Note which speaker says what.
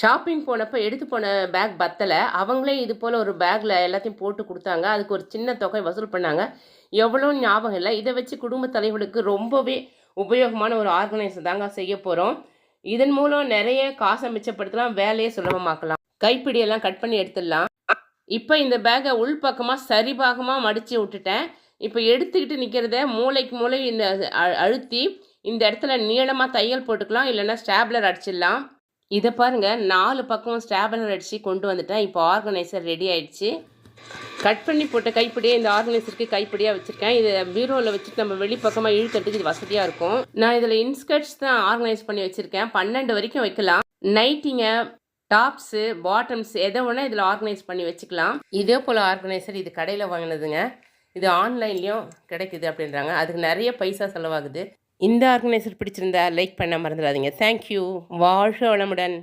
Speaker 1: Shopping போனப்போ எடுத்து போன பேக் பத்தலை. அவங்களே இது போல் ஒரு பேக்கில் எல்லாத்தையும் போட்டு கொடுத்தாங்க. அதுக்கு ஒரு சின்ன தொகை வசூல் பண்ணாங்க. எவ்வளோன்னு ஞாபகம் இல்லை. இதை வச்சு குடும்ப தலைவர்களுக்கு ரொம்பவே உபயோகமான ஒரு ஆர்கனைசர் தாங்க செய்ய போகிறோம். இதன் மூலம் நிறைய காசை மிச்சப்படுத்தலாம், வேலையை சுலபமாக்கலாம். கைப்பிடியெல்லாம் கட் பண்ணி எடுத்துடலாம். இப்போ இந்த பேக்கை உள்பக்கமாக சரிபாகமாக மடித்து விட்டுட்டேன். இப்போ எடுத்துக்கிட்டு நிற்கிறத மூளைக்கு மூளை இந்த அழுத்தி இந்த இடத்துல நீளமாக தையல் போட்டுக்கலாம், இல்லைன்னா ஸ்டாப்லர் அடிச்சிடலாம். இதை பாருங்கள், 4 பக்கம் ஸ்டாப்லர் அடித்து கொண்டு வந்துட்டேன். இப்போ ஆர்கனைசர் ரெடி ஆகிடுச்சு. கட் பண்ணி போட்ட கைப்பிடியே இந்த ஆர்கனைசருக்கு கைப்பிடியாக வச்சுருக்கேன். இதை பீரோவில் வச்சுட்டு நம்ம வெளிப்பக்கமாக இழுக்கிறதுக்கு இது வசதியாக இருக்கும். நான் இதில் இன்ஸ்கர்ட்ஸ் தான் ஆர்கனைஸ் பண்ணி வச்சுருக்கேன். 12 வரைக்கும் வைக்கலாம். நைட்டிங்க, டாப்ஸு, பாட்டம்ஸ் எதை வேணால் இதில் ஆர்கனைஸ் பண்ணி வச்சுக்கலாம். இதே போல் ஆர்கனைசர் இது கடையில் வாங்கினதுங்க. இது ஆன்லைன்லேயும் கிடைக்குது அப்படின்றாங்க. அதுக்கு நிறைய பைசா செலவாகுது. இந்த ஆர்கனைசர் பிடிச்சிருந்தா லைக் பண்ண மறந்துடாதீங்க. தேங்க்யூ. வாழ்க வளமுடன்.